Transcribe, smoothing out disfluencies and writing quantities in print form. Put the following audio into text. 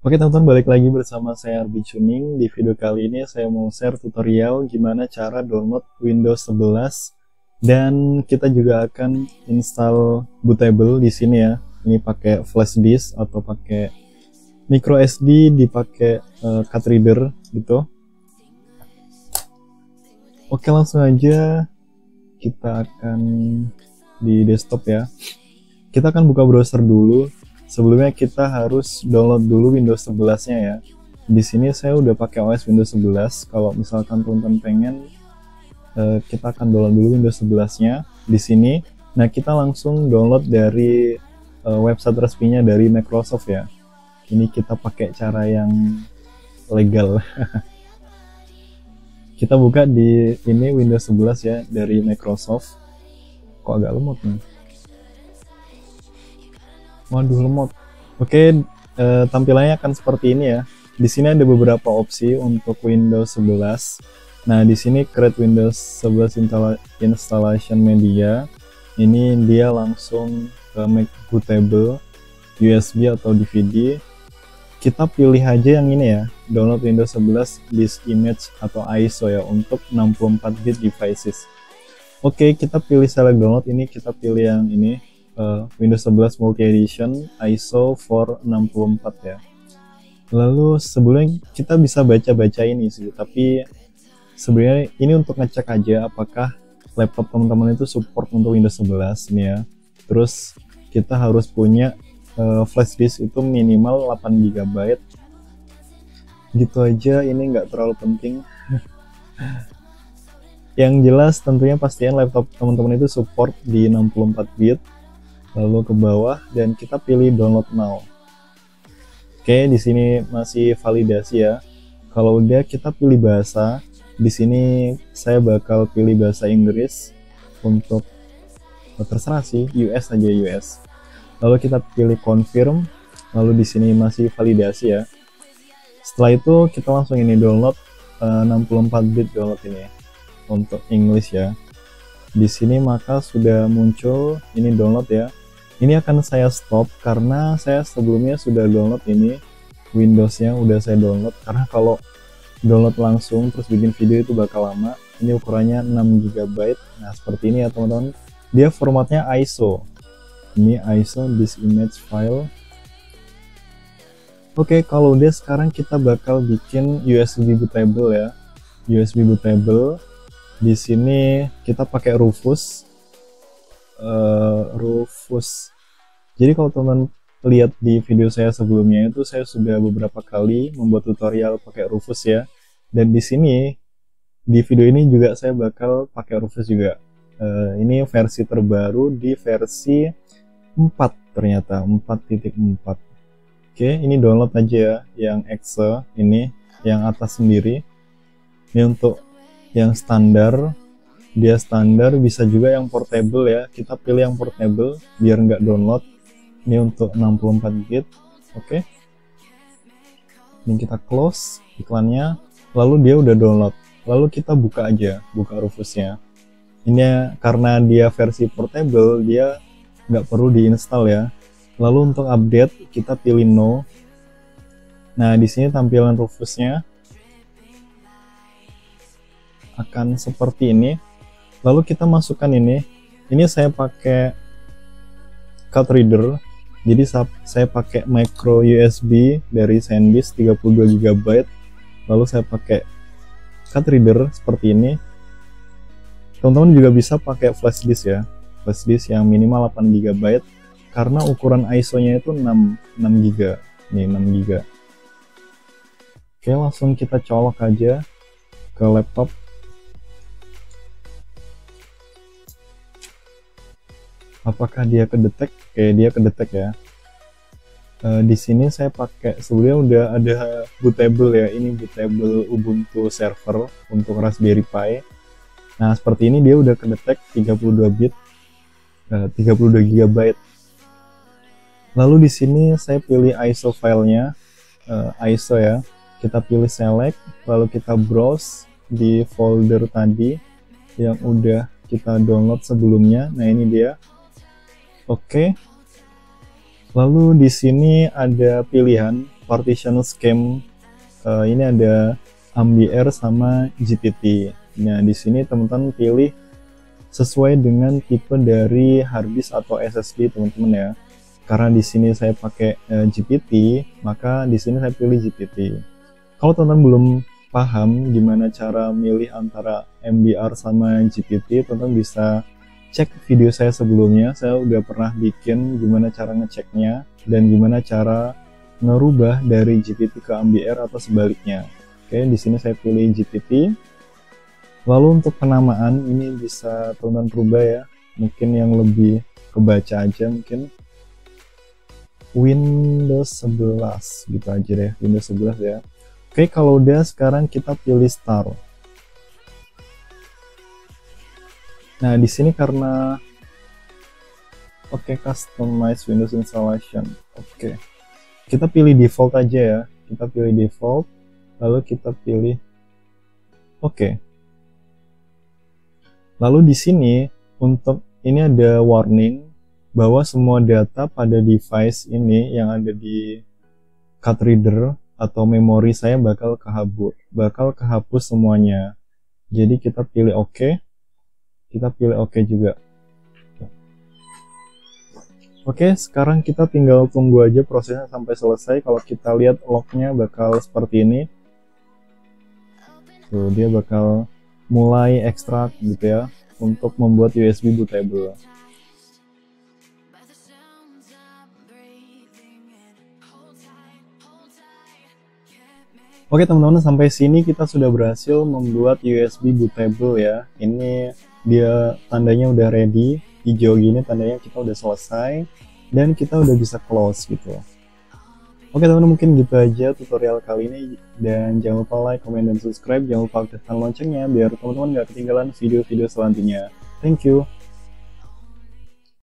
Oke teman-teman, balik lagi bersama saya Arbi Chuning. Di video kali ini saya mau share tutorial gimana cara download Windows 11 dan kita juga akan install bootable di sini ya. Ini pakai flash disk atau pakai micro SD, dipakai card reader gitu. Oke, langsung aja kita akan di desktop ya. Kita akan buka browser dulu. Sebelumnya kita harus download dulu Windows 11-nya ya. Di sini saya udah pakai OS Windows 11. Kalau misalkan teman-teman pengen, kita akan download dulu Windows 11-nya di sini. Nah, kita langsung download dari website resminya dari Microsoft ya. Ini kita pakai cara yang legal. Kita buka di ini Windows 11 ya dari Microsoft. Kok agak lemot nih? Waduh, lemot. Oke, tampilannya akan seperti ini ya. Di sini ada beberapa opsi untuk Windows 11. Nah, di sini create Windows 11 installation media. Ini dia langsung ke Mac bootable, USB atau DVD. Kita pilih aja yang ini ya, download Windows 11 disk image atau ISO ya untuk 64-bit devices. Oke, kita pilih select download, ini kita pilih yang ini. Windows 11 Multi Edition ISO 464 ya. Lalu sebelumnya kita bisa baca-baca ini sih, tapi sebenarnya ini untuk ngecek aja apakah laptop teman-teman itu support untuk Windows 11 ini ya. Terus kita harus punya flash disk itu minimal 8 GB. Gitu aja, ini nggak terlalu penting. Yang jelas tentunya pastiin laptop teman-teman itu support di 64 bit. Lalu ke bawah dan kita pilih download now. Oke, di sini masih validasi ya. Kalau udah kita pilih bahasa. Di sini saya bakal pilih bahasa Inggris untuk terserah sih, US aja US. Lalu kita pilih confirm. Lalu di sini masih validasi ya. Setelah itu kita langsung ini download 64 bit download ini untuk English ya. Di sini maka sudah muncul ini download ya. Ini akan saya stop karena saya sebelumnya sudah download ini Windows-nya udah saya download, karena kalau download langsung terus bikin video itu bakal lama. Ini ukurannya 6 GB. Nah, seperti ini ya teman-teman. Dia formatnya ISO. Ini ISO this image file. Oke, kalau udah sekarang kita bakal bikin USB bootable ya. USB bootable. Di sini kita pakai Rufus. Jadi kalau teman lihat di video saya sebelumnya itu saya sudah beberapa kali membuat tutorial pakai Rufus ya. Dan di sini di video ini juga saya bakal pakai Rufus juga. Ini versi terbaru di versi 4 ternyata 4.4. Oke, ini download aja ya yang exe ini yang atas sendiri. Ini untuk yang standar. Dia standar, bisa juga yang portable ya. Kita pilih yang portable biar nggak download. Ini untuk 64 bit. Oke. Ini kita close iklannya. Lalu dia udah download. Lalu kita buka aja, buka Rufusnya. Ini karena dia versi portable, dia nggak perlu diinstal ya. Lalu untuk update kita pilih no. Nah, di sini tampilan Rufusnya akan seperti ini. Lalu kita masukkan ini saya pakai card reader, jadi saya pakai micro USB dari SanDisk 32 GB. Lalu saya pakai card reader seperti ini. Teman-teman juga bisa pakai flash disk ya, flash disk yang minimal 8 GB karena ukuran ISO nya itu 6 GB. Ini 6 GB. Oke, langsung kita colok aja ke laptop. Apakah dia kedetek? Oke, dia kedetek ya. Di sini saya pakai sebelumnya udah ada bootable ya. Ini bootable Ubuntu server untuk Raspberry Pi. Nah, seperti ini dia udah kedetek 32 bit, 32 GB. Lalu di sini saya pilih ISO filenya, ISO ya. Kita pilih select, lalu kita browse di folder tadi yang udah kita download sebelumnya. Nah, ini dia. Oke. Lalu di sini ada pilihan partition scheme. Ini ada AmbiAir sama GPT. Nah, di sini teman-teman pilih sesuai dengan tipe dari harddisk atau SSD teman-teman ya. Karena di sini saya pakai GPT, maka di sini saya pilih GPT. Kalau teman-teman belum paham gimana cara milih antara MBR sama GPT, teman-teman bisa cek video saya sebelumnya. Saya udah pernah bikin gimana cara ngeceknya dan gimana cara ngerubah dari GPT ke AmbiAir atau sebaliknya. Oke, di sini saya pilih GPT. Lalu untuk penamaan ini bisa teman-teman rubah ya. Mungkin yang lebih kebaca aja mungkin Windows 11 gitu aja deh, Windows 11 ya. Oke, kalau udah sekarang kita pilih Start. Nah, di sini karena customize Windows installation. Oke. Kita pilih default aja ya. Kita pilih default, lalu kita pilih oke. Lalu di sini untuk ini ada warning bahwa semua data pada device ini yang ada di card reader atau memori saya bakal kehapus semuanya. Jadi kita pilih oke. Kita pilih oke juga. Oke, sekarang kita tinggal tunggu aja prosesnya sampai selesai. Kalau kita lihat lognya bakal seperti ini. Tuh, dia bakal mulai ekstrak gitu ya untuk membuat USB bootable. Oke teman-teman, sampai sini kita sudah berhasil membuat USB bootable ya. Ini dia tandanya udah ready, hijau gini tandanya kita udah selesai dan kita udah bisa close gitu. Oke teman-teman, mungkin gitu aja tutorial kali ini, dan jangan lupa like, comment, dan subscribe. Jangan lupa aktifkan loncengnya biar teman-teman gak ketinggalan video-video selanjutnya. Thank you.